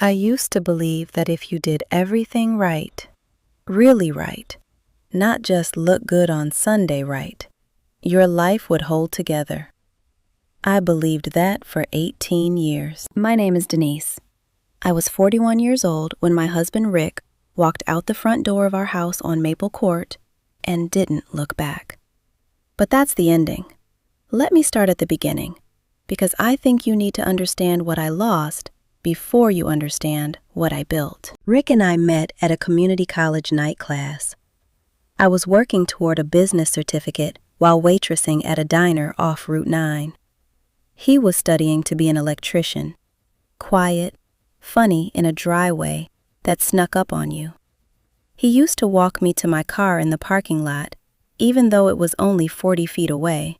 I used to believe that if you did everything right, really right, not just look good on Sunday right, your life would hold together. I believed that for 18 years. My name is Denise. I was 41 years old when my husband Rick walked out the front door of our house on Maple Court and didn't look back. But that's the ending. Let me start at the beginning, because I think you need to understand what I lost before you understand what I built. Rick and I met at a community college night class. I was working toward a business certificate while waitressing at a diner off Route 9. He was studying to be an electrician, quiet, funny in a dry way that snuck up on you. He used to walk me to my car in the parking lot, even though it was only 40 feet away,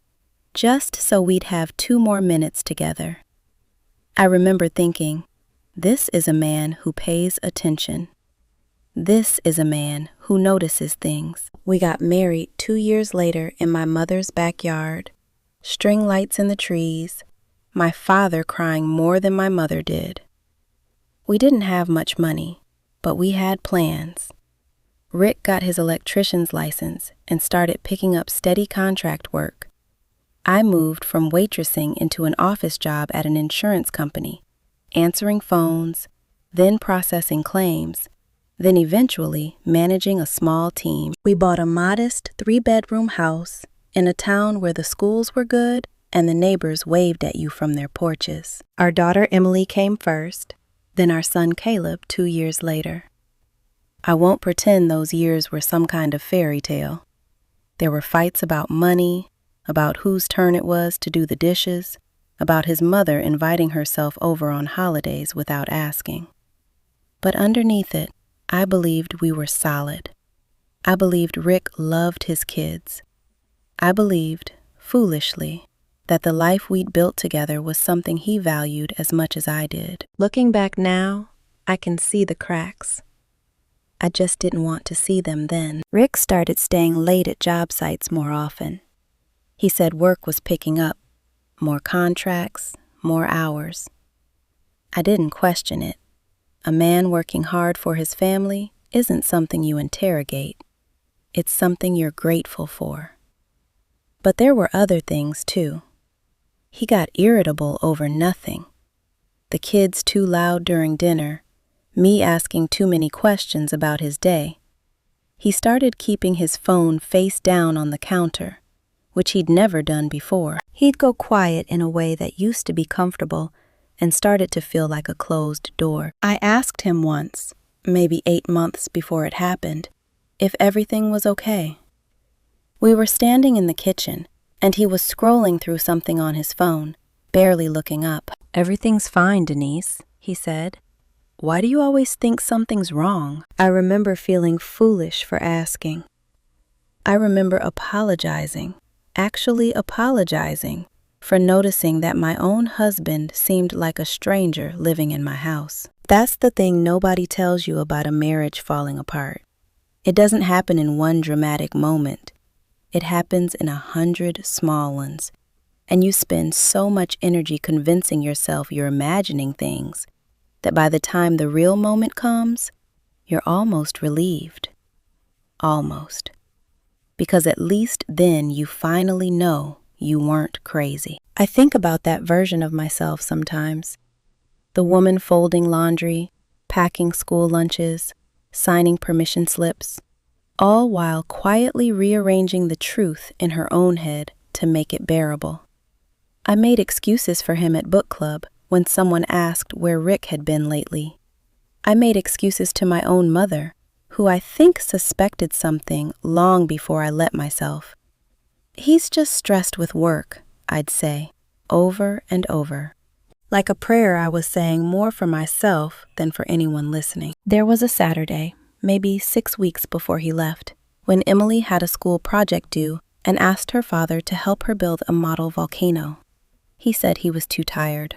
just so we'd have 2 more minutes together. I remember thinking, this is a man who pays attention. This is a man who notices things. We got married 2 years later in my mother's backyard, string lights in the trees, my father crying more than my mother did. We didn't have much money, but we had plans. Rick got his electrician's license and started picking up steady contract work. I moved from waitressing into an office job at an insurance company, answering phones, then processing claims, then eventually managing a small team. We bought a modest 3-bedroom house in a town where the schools were good and the neighbors waved at you from their porches. Our daughter Emily came first, then our son Caleb 2 years later. I won't pretend those years were some kind of fairy tale. There were fights about money, about whose turn it was to do the dishes, about his mother inviting herself over on holidays without asking. But underneath it, I believed we were solid. I believed Rick loved his kids. I believed, foolishly, that the life we'd built together was something he valued as much as I did. Looking back now, I can see the cracks. I just didn't want to see them then. Rick started staying late at job sites more often. He said work was picking up, more contracts, more hours. I didn't question it. A man working hard for his family isn't something you interrogate. It's something you're grateful for. But there were other things too. He got irritable over nothing. The kids too loud during dinner, me asking too many questions about his day. He started keeping his phone face down on the counter, which he'd never done before. He'd go quiet in a way that used to be comfortable and started to feel like a closed door. I asked him once, maybe 8 months before it happened, if everything was okay. We were standing in the kitchen, and he was scrolling through something on his phone, barely looking up. "Everything's fine, Denise," he said. "Why do you always think something's wrong?" I remember feeling foolish for asking. I remember actually apologizing, for noticing that my own husband seemed like a stranger living in my house. That's the thing nobody tells you about a marriage falling apart. It doesn't happen in one dramatic moment. It happens in 100 small ones, and you spend so much energy convincing yourself you're imagining things that by the time the real moment comes, you're almost relieved. Almost. Because at least then you finally know you weren't crazy. I think about that version of myself sometimes. The woman folding laundry, packing school lunches, signing permission slips, all while quietly rearranging the truth in her own head to make it bearable. I made excuses for him at book club when someone asked where Rick had been lately. I made excuses to my own mother, who I think suspected something long before I let myself. "He's just stressed with work," I'd say, over and over. Like a prayer I was saying more for myself than for anyone listening. There was a Saturday, maybe 6 weeks before he left, when Emily had a school project due and asked her father to help her build a model volcano. He said he was too tired.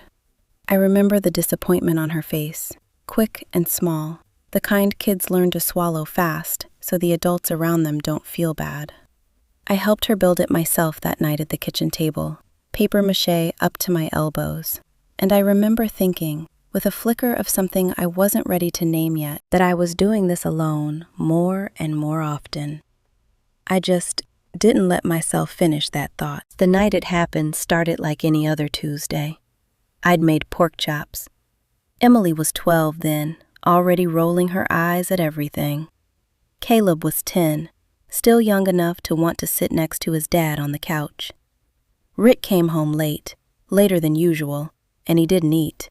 I remember the disappointment on her face, quick and small, the kind kids learn to swallow fast so the adults around them don't feel bad. I helped her build it myself that night at the kitchen table, paper mache up to my elbows, and I remember thinking, with a flicker of something I wasn't ready to name yet, that I was doing this alone more and more often. I just didn't let myself finish that thought. The night it happened started like any other Tuesday. I'd made pork chops. Emily was 12 then, already rolling her eyes at everything. Caleb was 10, still young enough to want to sit next to his dad on the couch. Rick came home late, later than usual, and he didn't eat.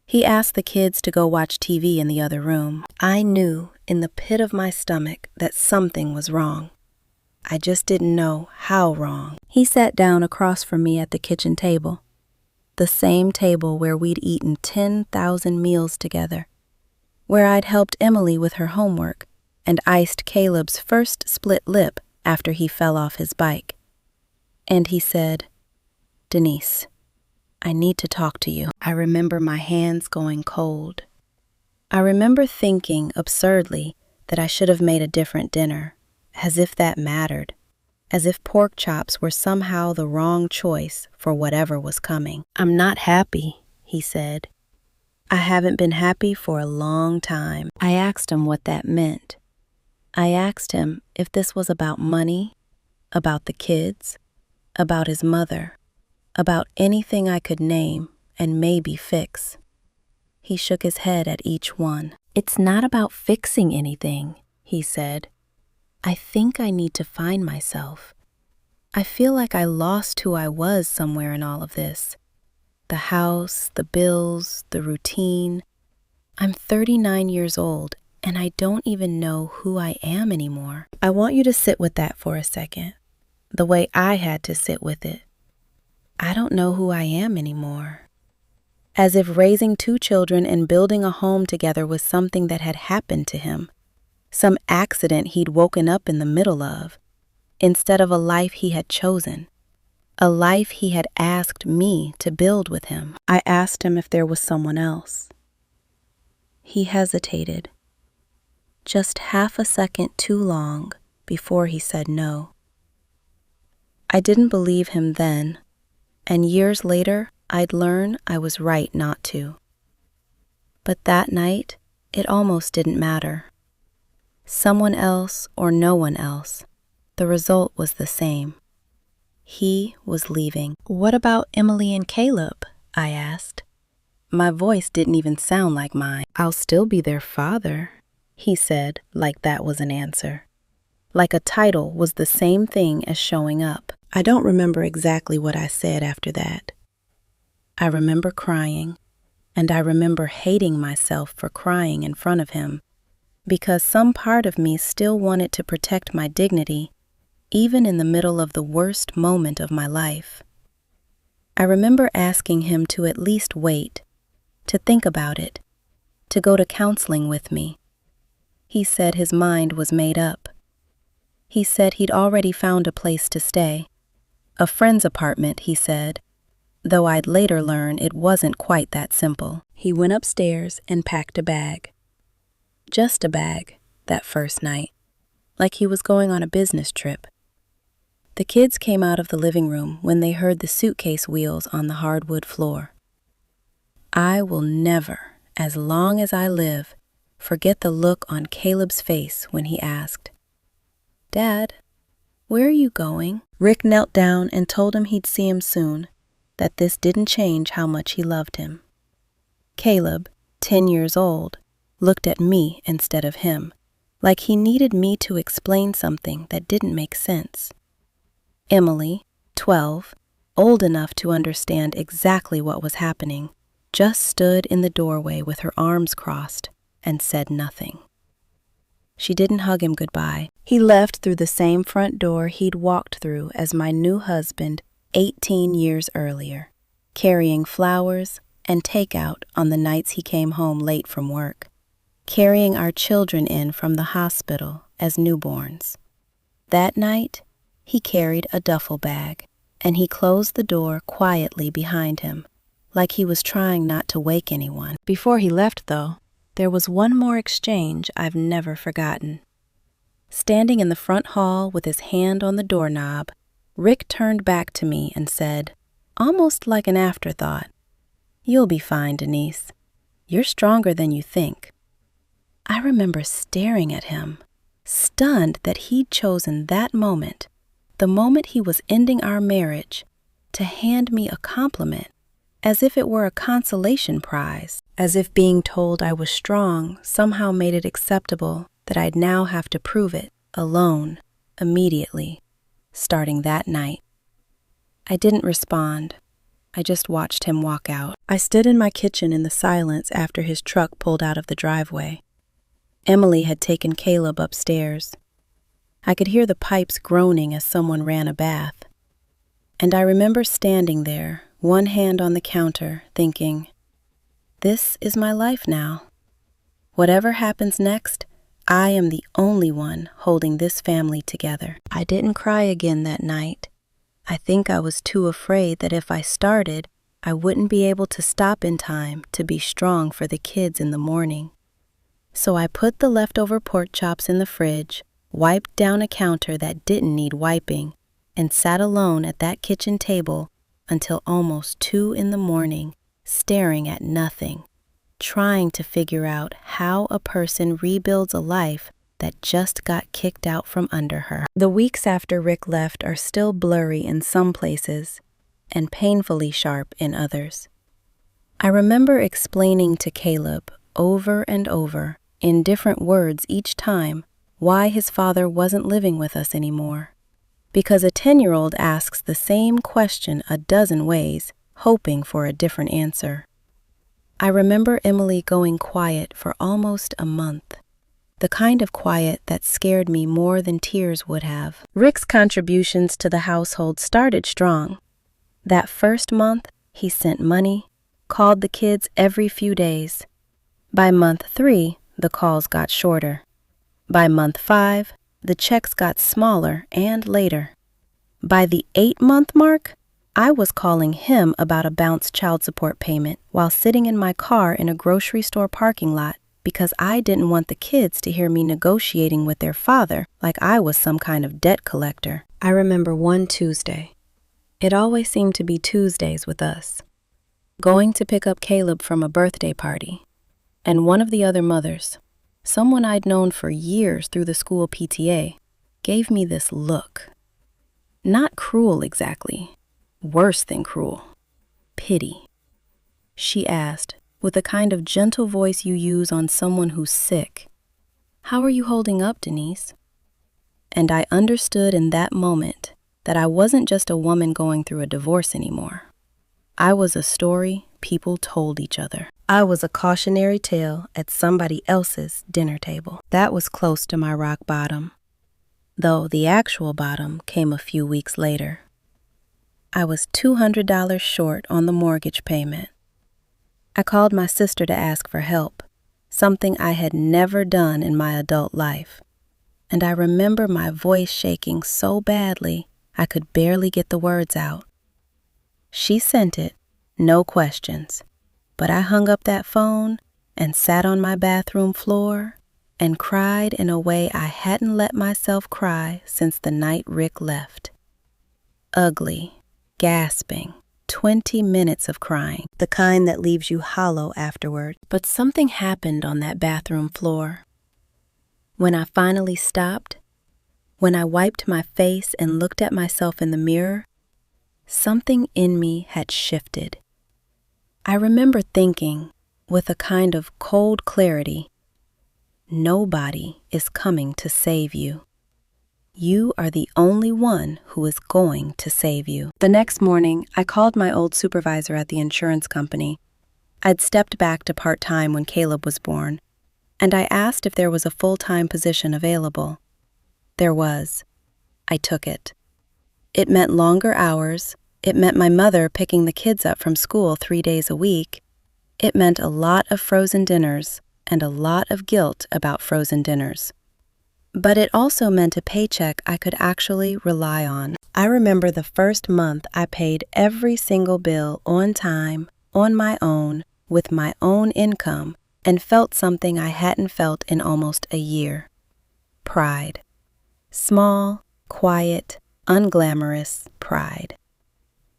He asked the kids to go watch TV in the other room. I knew in the pit of my stomach that something was wrong. I just didn't know how wrong. He sat down across from me at the kitchen table, the same table where we'd eaten 10,000 meals together, where I'd helped Emily with her homework and iced Caleb's first split lip after he fell off his bike. And he said, "Denise, I need to talk to you." I remember my hands going cold. I remember thinking absurdly that I should have made a different dinner, as if that mattered, as if pork chops were somehow the wrong choice for whatever was coming. "I'm not happy," he said. "I haven't been happy for a long time." I asked him what that meant. I asked him if this was about money, about the kids, about his mother, about anything I could name and maybe fix. He shook his head at each one. "It's not about fixing anything," he said. "I think I need to find myself. I feel like I lost who I was somewhere in all of this. The house, the bills, the routine. I'm 39 years old, and I don't even know who I am anymore." I want you to sit with that for a second, the way I had to sit with it. I don't know who I am anymore. As if raising 2 children and building a home together was something that had happened to him, some accident he'd woken up in the middle of, instead of a life he had chosen, a life he had asked me to build with him. I asked him if there was someone else. He hesitated, just half a second too long before he said no. I didn't believe him then, and years later, I'd learn I was right not to. But that night, it almost didn't matter. Someone else or no one else, the result was the same. He was leaving. "What about Emily and Caleb?" I asked. My voice didn't even sound like mine. "I'll still be their father," he said, like that was an answer. Like a title was the same thing as showing up. I don't remember exactly what I said after that. I remember crying, and I remember hating myself for crying in front of him, because some part of me still wanted to protect my dignity, even in the middle of the worst moment of my life. I remember asking him to at least wait, to think about it, to go to counseling with me. He said his mind was made up. He said he'd already found a place to stay, a friend's apartment, he said, though I'd later learn it wasn't quite that simple. He went upstairs and packed a bag. Just a bag, that first night, like he was going on a business trip. The kids came out of the living room when they heard the suitcase wheels on the hardwood floor. I will never, as long as I live, forget the look on Caleb's face when he asked, "Dad, where are you going?" Rick knelt down and told him he'd see him soon, that this didn't change how much he loved him. Caleb, 10 years old, looked at me instead of him, like he needed me to explain something that didn't make sense. Emily, 12, old enough to understand exactly what was happening, just stood in the doorway with her arms crossed and said nothing. She didn't hug him goodbye. He left through the same front door he'd walked through as my new husband 18 years earlier, carrying flowers and takeout on the nights he came home late from work, carrying our children in from the hospital as newborns. That night, he carried a duffel bag, and he closed the door quietly behind him, like he was trying not to wake anyone. Before he left, though, there was one more exchange I've never forgotten. Standing in the front hall with his hand on the doorknob, Rick turned back to me and said, almost like an afterthought, "You'll be fine, Denise. "You're stronger than you think." I remember staring at him, stunned that he'd chosen that moment, the moment he was ending our marriage, to hand me a compliment, as if it were a consolation prize, as if being told I was strong somehow made it acceptable that I'd now have to prove it, alone, immediately, starting that night. I didn't respond. I just watched him walk out. I stood in my kitchen in the silence after his truck pulled out of the driveway. Emily had taken Caleb upstairs. I could hear the pipes groaning as someone ran a bath. And I remember standing there, one hand on the counter, thinking, this is my life now. Whatever happens next, I am the only one holding this family together. I didn't cry again that night. I think I was too afraid that if I started, I wouldn't be able to stop in time to be strong for the kids in the morning. So I put the leftover pork chops in the fridge, wiped down a counter that didn't need wiping, and sat alone at that kitchen table until almost 2 in the morning, staring at nothing, trying to figure out how a person rebuilds a life that just got kicked out from under her. The weeks after Rick left are still blurry in some places and painfully sharp in others. I remember explaining to Caleb over and over, in different words each time, why his father wasn't living with us anymore. Because a 10-year-old asks the same question a dozen ways, hoping for a different answer. I remember Emily going quiet for almost a month. The kind of quiet that scared me more than tears would have. Rick's contributions to the household started strong. That first month, he sent money, called the kids every few days. By month 3, the calls got shorter. By month 5, the checks got smaller and later. By the 8-month mark, I was calling him about a bounced child support payment while sitting in my car in a grocery store parking lot because I didn't want the kids to hear me negotiating with their father like I was some kind of debt collector. I remember one Tuesday. It always seemed to be Tuesdays with us. Going to pick up Caleb from a birthday party. And one of the other mothers, someone I'd known for years through the school PTA, gave me this look. Not cruel exactly. Worse than cruel. Pity. She asked, with a kind of gentle voice you use on someone who's sick, "How are you holding up, Denise?" And I understood in that moment that I wasn't just a woman going through a divorce anymore. I was a story people told each other. I was a cautionary tale at somebody else's dinner table. That was close to my rock bottom, though the actual bottom came a few weeks later. I was $200 short on the mortgage payment. I called my sister to ask for help, something I had never done in my adult life. And I remember my voice shaking so badly I could barely get the words out. She sent it, no questions, but I hung up that phone and sat on my bathroom floor and cried in a way I hadn't let myself cry since the night Rick left. Ugly, gasping, 20 minutes of crying, the kind that leaves you hollow afterward. But something happened on that bathroom floor. When I finally stopped, when I wiped my face and looked at myself in the mirror, something in me had shifted. I remember thinking, with a kind of cold clarity, nobody is coming to save you. You are the only one who is going to save you. The next morning, I called my old supervisor at the insurance company. I'd stepped back to part-time when Caleb was born, and I asked if there was a full-time position available. There was. I took it. It meant longer hours. It meant my mother picking the kids up from school 3 days a week. It meant a lot of frozen dinners and a lot of guilt about frozen dinners. But it also meant a paycheck I could actually rely on. I remember the first month I paid every single bill on time, on my own, with my own income, and felt something I hadn't felt in almost a year. Pride. Small, quiet, unglamorous pride.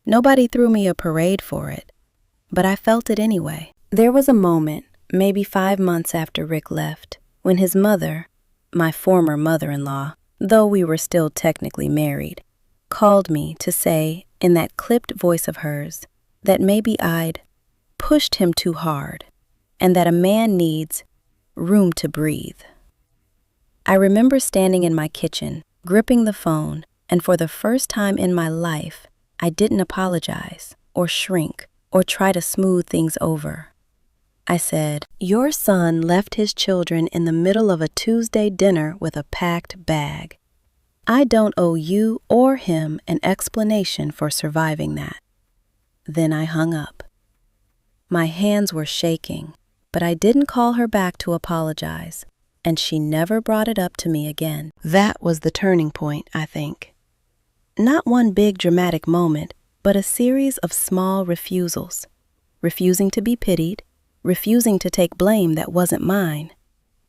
Nobody threw me a parade for it, but I felt it anyway. There was a moment maybe 5 months after Rick left, when his mother, my former mother-in-law, though we were still technically married, called me to say, in that clipped voice of hers, that maybe I'd pushed him too hard and that a man needs room to breathe. I remember standing in my kitchen, gripping the phone, and for the first time in my life, I didn't apologize or shrink or try to smooth things over. I said, "Your son left his children in the middle of a Tuesday dinner with a packed bag. I don't owe you or him an explanation for surviving that." Then I hung up. My hands were shaking, but I didn't call her back to apologize, and she never brought it up to me again. That was the turning point, I think. Not one big dramatic moment, but a series of small refusals. Refusing to be pitied, refusing to take blame that wasn't mine,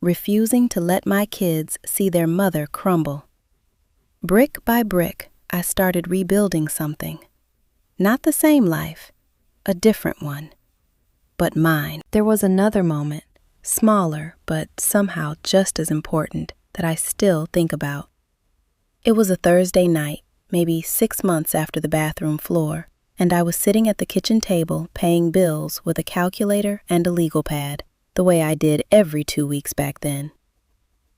refusing to let my kids see their mother crumble. Brick by brick, I started rebuilding something. Not the same life, a different one, but mine. There was another moment, smaller but somehow just as important, that I still think about. It was a Thursday night, maybe 6 months after the bathroom floor, and I was sitting at the kitchen table paying bills with a calculator and a legal pad, the way I did every 2 weeks back then.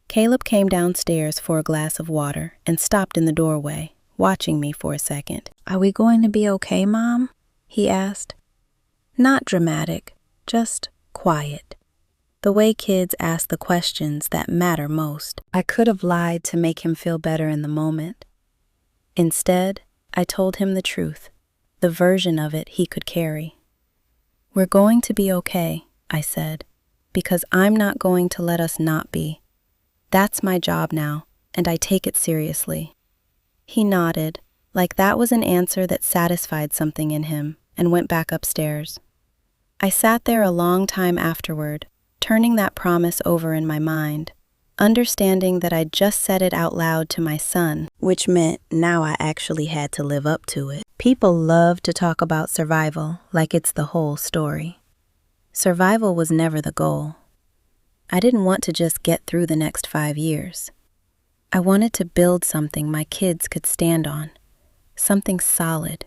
Caleb came downstairs for a glass of water and stopped in the doorway, watching me for a second. "Are we going to be okay, Mom?" he asked. Not dramatic, just quiet. The way kids ask the questions that matter most. I could have lied to make him feel better in the moment. Instead, I told him the truth, the version of it he could carry. "We're going to be okay," I said, "because I'm not going to let us not be. That's my job now, and I take it seriously." He nodded, like that was an answer that satisfied something in him, and went back upstairs. I sat there a long time afterward, turning that promise over in my mind, understanding that I'd just said it out loud to my son, which meant now I actually had to live up to it. People love to talk about survival like it's the whole story. Survival was never the goal. I didn't want to just get through the next 5 years. I wanted to build something my kids could stand on, something solid,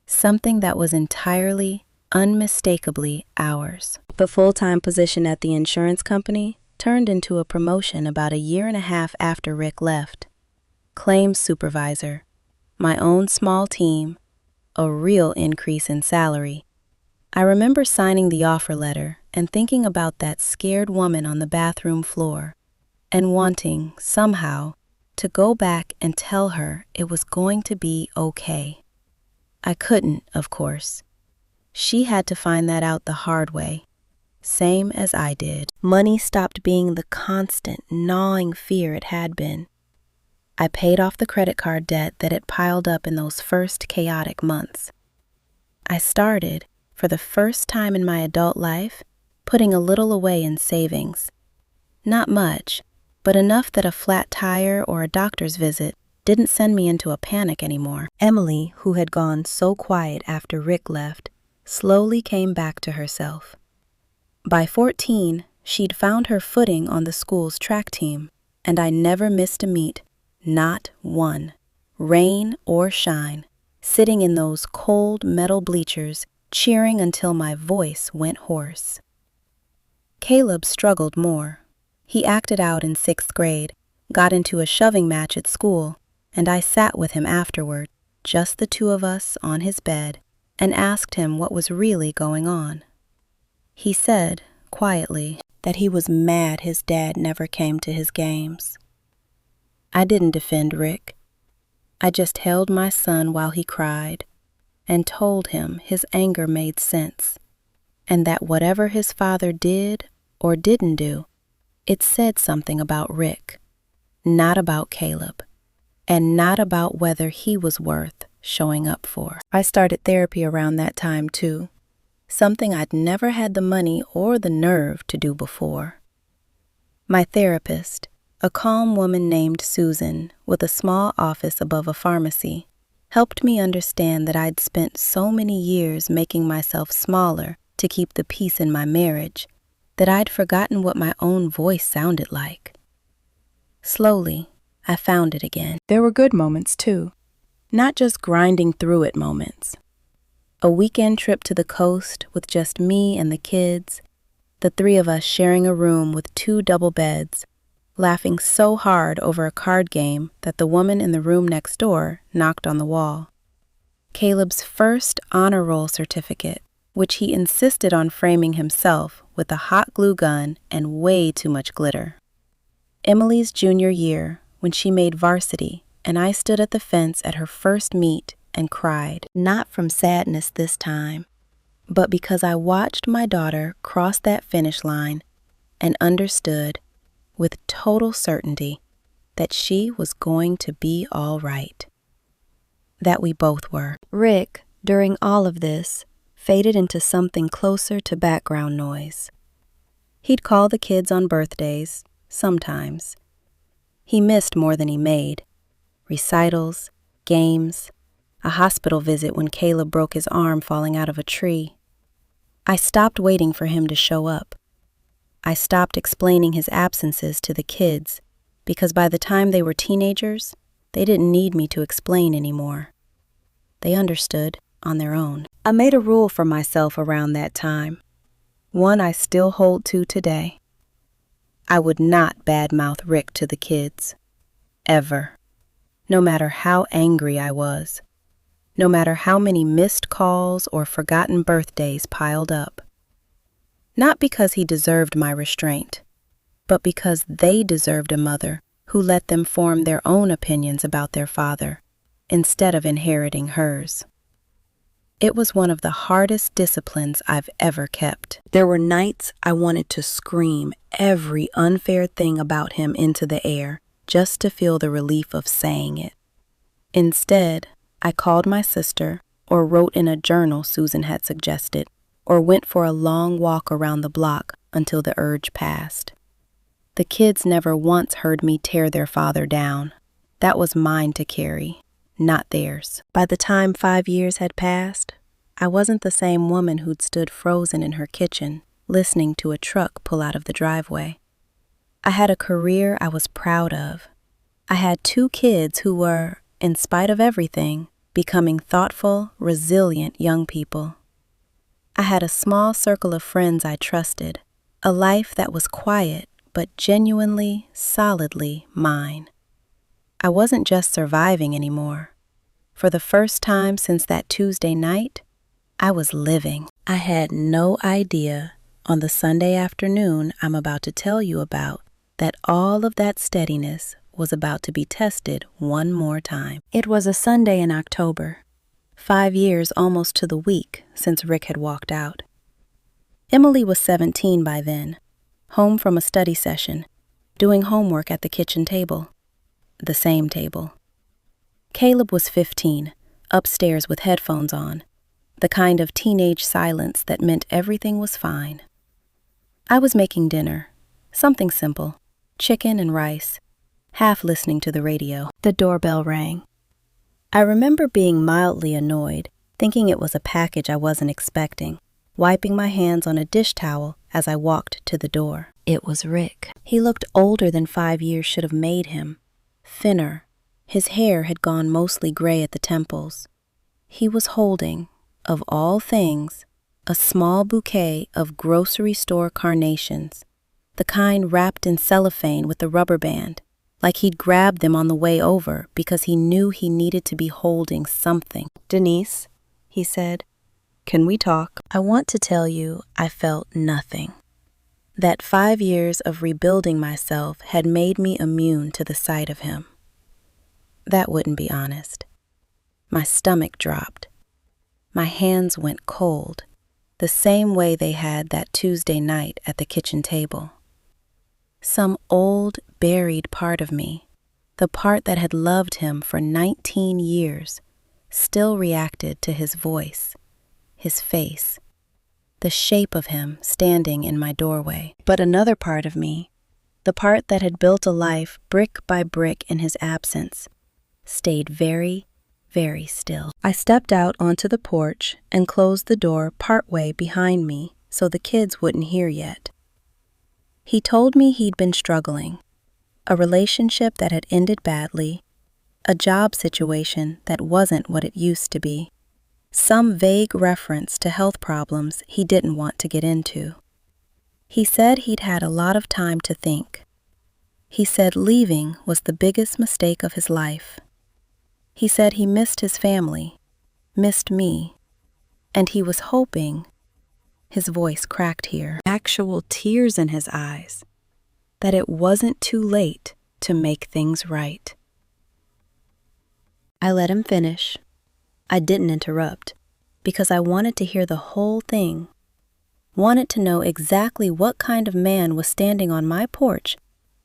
something that was entirely, unmistakably ours. The full-time position at the insurance company turned into a promotion about a year and a half after Rick left. Claims supervisor, my own small team, a real increase in salary. I remember signing the offer letter and thinking about that scared woman on the bathroom floor and wanting, somehow, to go back and tell her it was going to be okay. I couldn't, of course. She had to find that out the hard way, same as I did. Money stopped being the constant, gnawing fear it had been. I paid off the credit card debt that had piled up in those first chaotic months. I started, for the first time in my adult life, putting a little away in savings. Not much, but enough that a flat tire or a doctor's visit didn't send me into a panic anymore. Emily, who had gone so quiet after Rick left, slowly came back to herself. By 14, she'd found her footing on the school's track team, and I never missed a meet, not one, rain or shine, sitting in those cold metal bleachers, cheering until my voice went hoarse. Caleb struggled more. He acted out in 6th grade, got into a shoving match at school, and I sat with him afterward, just the two of us on his bed, and asked him what was really going on. He said, quietly, that he was mad his dad never came to his games. I didn't defend Rick. I just held my son while he cried and told him his anger made sense, and that whatever his father did or didn't do, it said something about Rick, not about Caleb, and not about whether he was worth showing up for. I started therapy around that time too, something I'd never had the money or the nerve to do before. My therapist, a calm woman named Susan with a small office above a pharmacy, helped me understand that I'd spent so many years making myself smaller to keep the peace in my marriage, that I'd forgotten what my own voice sounded like. Slowly, I found it again. There were good moments, too, not just grinding through it moments. A weekend trip to the coast with just me and the kids, the three of us sharing a room with 2 double beds, laughing so hard over a card game that the woman in the room next door knocked on the wall. Caleb's first honor roll certificate, which he insisted on framing himself with a hot glue gun and way too much glitter. Emily's junior year, when she made varsity, and I stood at the fence at her first meet and cried, not from sadness this time, but because I watched my daughter cross that finish line and understood with total certainty that she was going to be all right. That we both were. Rick, during all of this, faded into something closer to background noise. He'd call the kids on birthdays, sometimes. He missed more than he made. Recitals, games, a hospital visit when Caleb broke his arm falling out of a tree. I stopped waiting for him to show up. I stopped explaining his absences to the kids because by the time they were teenagers, they didn't need me to explain anymore. They understood on their own. I made a rule for myself around that time, one I still hold to today. I would not badmouth Rick to the kids, ever, no matter how angry I was, no matter how many missed calls or forgotten birthdays piled up. Not because he deserved my restraint, but because they deserved a mother who let them form their own opinions about their father, instead of inheriting hers. It was one of the hardest disciplines I've ever kept. There were nights I wanted to scream every unfair thing about him into the air just to feel the relief of saying it. Instead, I called my sister or wrote in a journal Susan had suggested, or went for a long walk around the block until the urge passed. The kids never once heard me tear their father down. That was mine to carry, not theirs. By the time 5 years had passed, I wasn't the same woman who'd stood frozen in her kitchen, listening to a truck pull out of the driveway. I had a career I was proud of. I had 2 kids who were, in spite of everything, becoming thoughtful, resilient young people. I had a small circle of friends I trusted, a life that was quiet but genuinely, solidly mine. I wasn't just surviving anymore. For the first time since that Tuesday night, I was living. I had no idea on the Sunday afternoon I'm about to tell you about that all of that steadiness was about to be tested one more time. It was a Sunday in October, 5 years almost to the week since Rick had walked out. Emily was 17 by then, home from a study session, doing homework at the kitchen table. The same table. Caleb was 15, upstairs with headphones on, the kind of teenage silence that meant everything was fine. I was making dinner, something simple, chicken and rice, half listening to the radio. The doorbell rang. I remember being mildly annoyed, thinking it was a package I wasn't expecting, wiping my hands on a dish towel as I walked to the door. It was Rick. He looked older than 5 years should have made him. Thinner. His hair had gone mostly gray at the temples. He was holding, of all things, a small bouquet of grocery store carnations, the kind wrapped in cellophane with a rubber band, like he'd grabbed them on the way over because he knew he needed to be holding something. "Denise," he said, "can we talk? I want to tell you I felt nothing. That 5 years of rebuilding myself had made me immune to the sight of him." That wouldn't be honest. My stomach dropped. My hands went cold, the same way they had that Tuesday night at the kitchen table. Some old, buried part of me, the part that had loved him for 19 years, still reacted to his voice, his face, the shape of him standing in my doorway. But another part of me, the part that had built a life brick by brick in his absence, stayed very, very still. I stepped out onto the porch and closed the door partway behind me so the kids wouldn't hear yet. He told me he'd been struggling, a relationship that had ended badly, a job situation that wasn't what it used to be, some vague reference to health problems he didn't want to get into. He said he'd had a lot of time to think. He said leaving was the biggest mistake of his life. He said he missed his family, missed me, and he was hoping, his voice cracked here, actual tears in his eyes, that it wasn't too late to make things right. I let him finish. I didn't interrupt, because I wanted to hear the whole thing, wanted to know exactly what kind of man was standing on my porch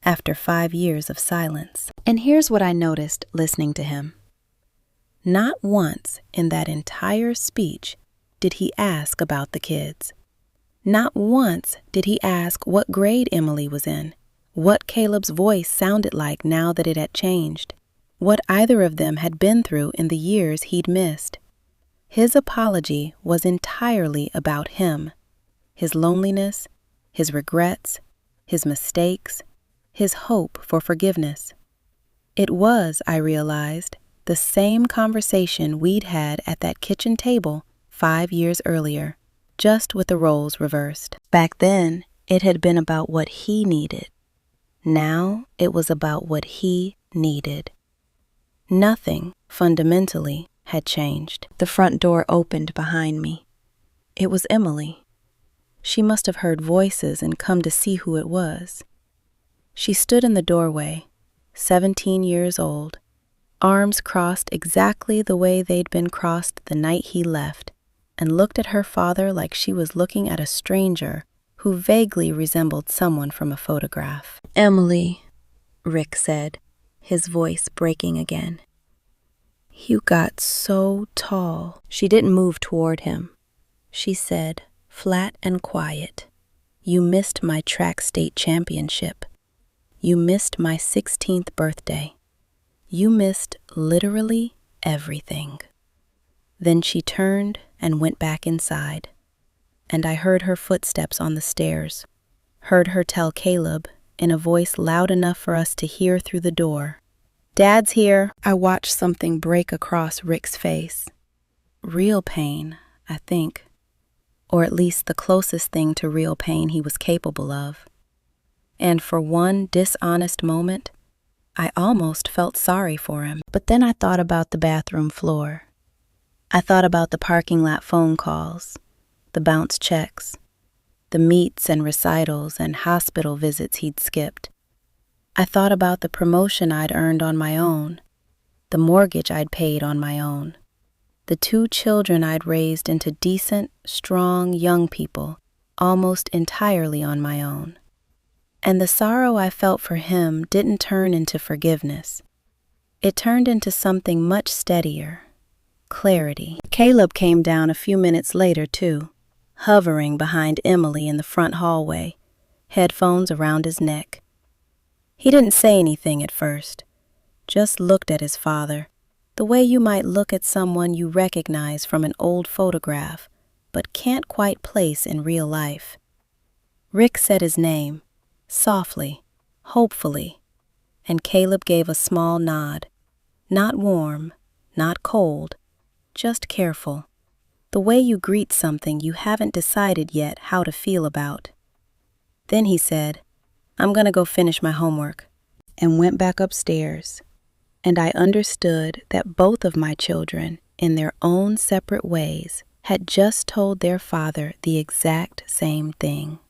after 5 years of silence. And here's what I noticed listening to him. Not once in that entire speech did he ask about the kids. Not once did he ask what grade Emily was in, what Caleb's voice sounded like now that it had changed, what either of them had been through in the years he'd missed. His apology was entirely about him, his loneliness, his regrets, his mistakes, his hope for forgiveness. It was, I realized, the same conversation we'd had at that kitchen table 5 years earlier, just with the roles reversed. Back then, it had been about what he needed. Now, it was about what he needed. Nothing, fundamentally, had changed. The front door opened behind me. It was Emily. She must have heard voices and come to see who it was. She stood in the doorway, 17 years old, arms crossed exactly the way they'd been crossed the night he left, and looked at her father like she was looking at a stranger who vaguely resembled someone from a photograph. "Emily," Rick said, his voice breaking again. "You got so tall." She didn't move toward him. She said, flat and quiet, "You missed my track state championship. You missed my 16th birthday. You missed literally everything." Then she turned and went back inside, and I heard her footsteps on the stairs, heard her tell Caleb in a voice loud enough for us to hear through the door, "Dad's here." I watched something break across Rick's face. Real pain, I think, or at least the closest thing to real pain he was capable of. And for one dishonest moment, I almost felt sorry for him. But then I thought about the bathroom floor. I thought about the parking lot phone calls, the bounce checks, the meets and recitals and hospital visits he'd skipped. I thought about the promotion I'd earned on my own, the mortgage I'd paid on my own, the 2 children I'd raised into decent, strong young people almost entirely on my own. And the sorrow I felt for him didn't turn into forgiveness. It turned into something much steadier, clarity. Caleb came down a few minutes later, too, hovering behind Emily in the front hallway, headphones around his neck. He didn't say anything at first, just looked at his father, the way you might look at someone you recognize from an old photograph, but can't quite place in real life. Rick said his name, softly, hopefully, and Caleb gave a small nod, not warm, not cold, just careful, the way you greet something you haven't decided yet how to feel about. Then he said, "I'm gonna go finish my homework," and went back upstairs, and I understood that both of my children, in their own separate ways, had just told their father the exact same thing.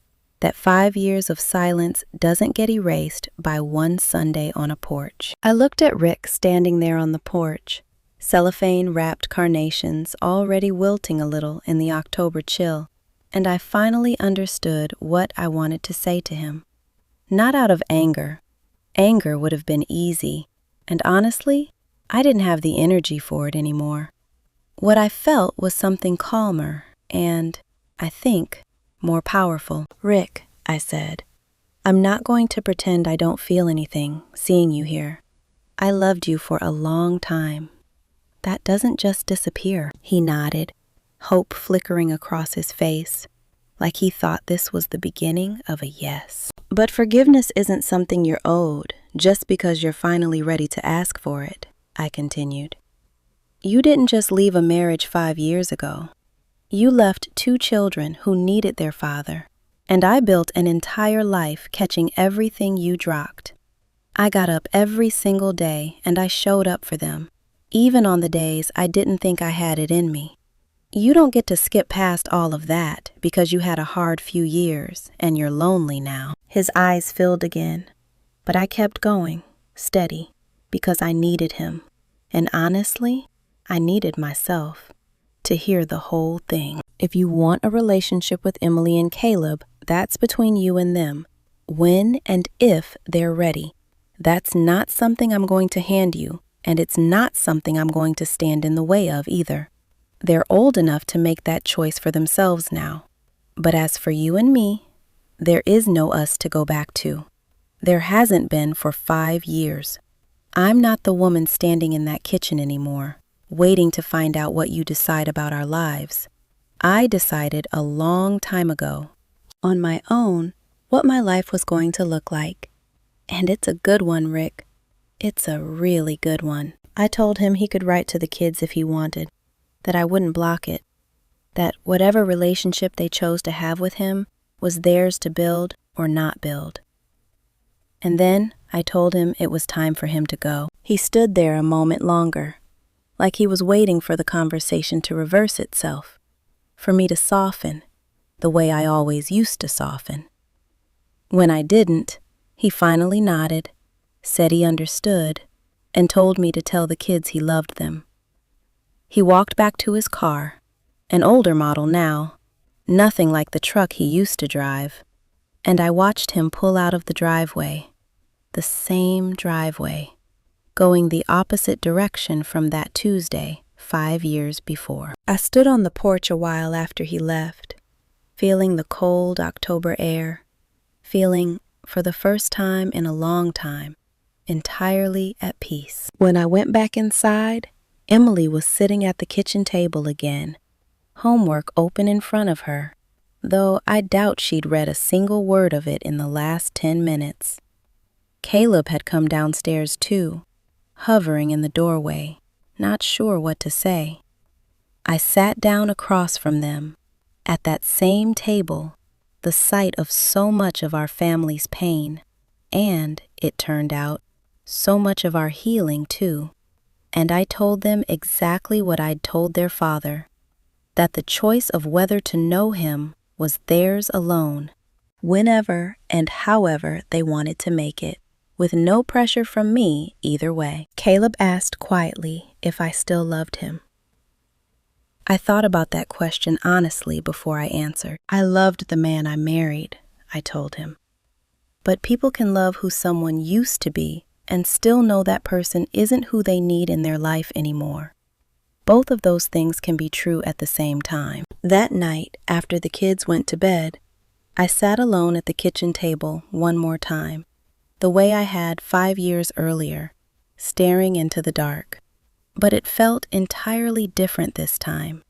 That 5 years of silence doesn't get erased by one Sunday on a porch. I looked at Rick standing there on the porch, cellophane-wrapped carnations already wilting a little in the October chill, and I finally understood what I wanted to say to him. Not out of anger. Anger would have been easy, and honestly, I didn't have the energy for it anymore. What I felt was something calmer and, I think, more powerful. "Rick," I said, "I'm not going to pretend I don't feel anything seeing you here. I loved you for a long time. That doesn't just disappear." He nodded, hope flickering across his face, like he thought this was the beginning of a yes. But forgiveness isn't something you're owed just because you're finally ready to ask for it, I continued. You didn't just leave a marriage 5 years ago. You left 2 children who needed their father, and I built an entire life catching everything you dropped. I got up every single day and I showed up for them, even on the days I didn't think I had it in me. You don't get to skip past all of that because you had a hard few years and you're lonely now. His eyes filled again, but I kept going, steady, because I needed him. And honestly, I needed myself to hear the whole thing. If you want a relationship with Emily and Caleb, that's between you and them, when and if they're ready. That's not something I'm going to hand you, and it's not something I'm going to stand in the way of either. They're old enough to make that choice for themselves now. But as for you and me, there is no us to go back to. There hasn't been for 5 years. I'm not the woman standing in that kitchen anymore, waiting to find out what you decide about our lives. I decided a long time ago, on my own, what my life was going to look like. And it's a good one, Rick. It's a really good one. I told him he could write to the kids if he wanted, that I wouldn't block it, that whatever relationship they chose to have with him was theirs to build or not build. And then I told him it was time for him to go. He stood there a moment longer, like he was waiting for the conversation to reverse itself, for me to soften, the way I always used to soften. When I didn't, he finally nodded, said he understood, and told me to tell the kids he loved them. He walked back to his car, an older model now, nothing like the truck he used to drive, and I watched him pull out of the driveway, the same driveway, going the opposite direction from that Tuesday 5 years before. I stood on the porch a while after he left, feeling the cold October air, feeling, for the first time in a long time, entirely at peace. When I went back inside, Emily was sitting at the kitchen table again, homework open in front of her, though I doubt she'd read a single word of it in the last 10 minutes. Caleb had come downstairs too, hovering in the doorway, not sure what to say. I sat down across from them, at that same table, the site of so much of our family's pain, and, it turned out, so much of our healing too. And I told them exactly what I'd told their father, that the choice of whether to know him was theirs alone, whenever and however they wanted to make it, with no pressure from me either way. Caleb asked quietly if I still loved him. I thought about that question honestly before I answered. I loved the man I married, I told him. But people can love who someone used to be and still know that person isn't who they need in their life anymore. Both of those things can be true at the same time. That night, after the kids went to bed, I sat alone at the kitchen table one more time, the way I had 5 years earlier, staring into the dark. But it felt entirely different this time.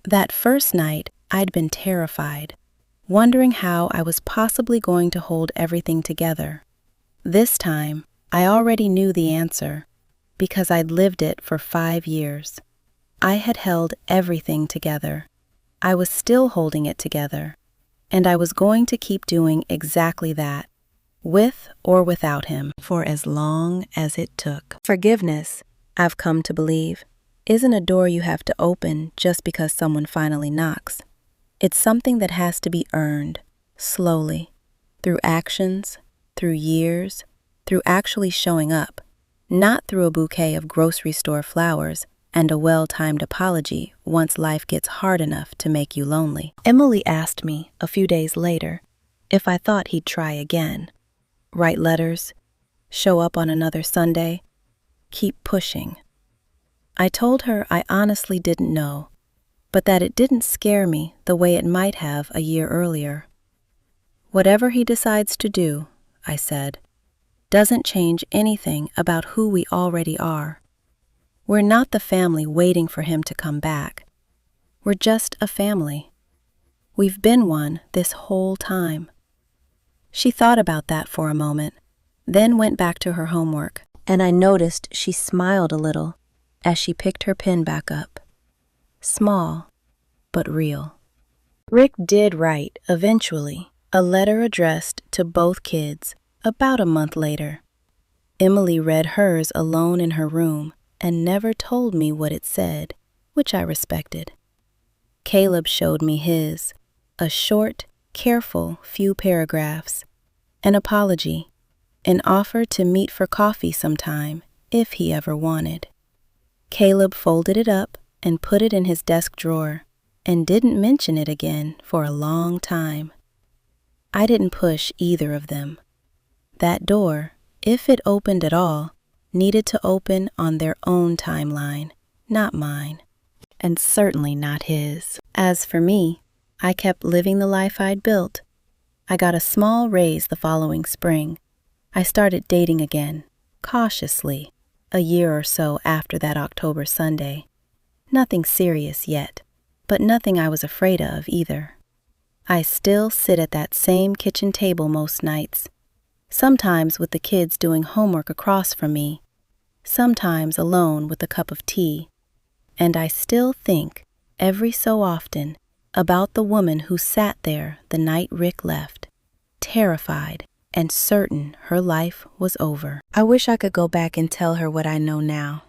That first night, I'd been terrified, wondering how I was possibly going to hold everything together. This time, I already knew the answer, because I'd lived it for 5 years. I had held everything together. I was still holding it together, and I was going to keep doing exactly that, with or without him, for as long as it took. Forgiveness, I've come to believe, isn't a door you have to open just because someone finally knocks. It's something that has to be earned, slowly, through actions, through years, through actually showing up, not through a bouquet of grocery store flowers and a well-timed apology once life gets hard enough to make you lonely. Emily asked me, a few days later, if I thought he'd try again. Write letters, show up on another Sunday, keep pushing. I told her I honestly didn't know, but that it didn't scare me the way it might have a year earlier. Whatever he decides to do, I said, doesn't change anything about who we already are. We're not the family waiting for him to come back. We're just a family. We've been one this whole time. She thought about that for a moment, then went back to her homework, and I noticed she smiled a little as she picked her pen back up. Small, but real. Rick did write, eventually, a letter addressed to both kids about a month later. Emily read hers alone in her room and never told me what it said, which I respected. Caleb showed me his, a short, careful few paragraphs, an apology, an offer to meet for coffee sometime if he ever wanted. Caleb folded it up and put it in his desk drawer and didn't mention it again for a long time. I didn't push either of them. That door, if it opened at all, needed to open on their own timeline, not mine, and certainly not his. As for me, I kept living the life I'd built. I got a small raise the following spring. I started dating again, cautiously, a year or so after that October Sunday. Nothing serious yet, but nothing I was afraid of either. I still sit at that same kitchen table most nights, sometimes with the kids doing homework across from me, sometimes alone with a cup of tea, and I still think, every so often, about the woman who sat there the night Rick left, terrified and certain her life was over. I wish I could go back and tell her what I know now,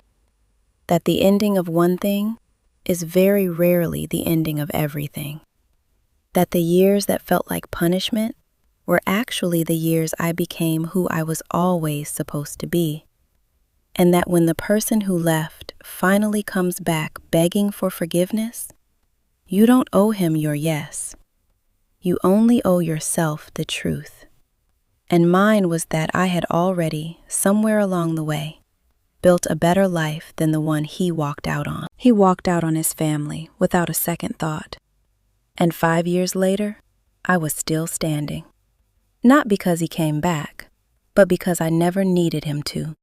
that the ending of one thing is very rarely the ending of everything, that the years that felt like punishment were actually the years I became who I was always supposed to be, and that when the person who left finally comes back begging for forgiveness, you don't owe him your yes. You only owe yourself the truth. And mine was that I had already, somewhere along the way, built a better life than the one he walked out on. He walked out on his family without a second thought. And 5 years later, I was still standing. Not because he came back, but because I never needed him to.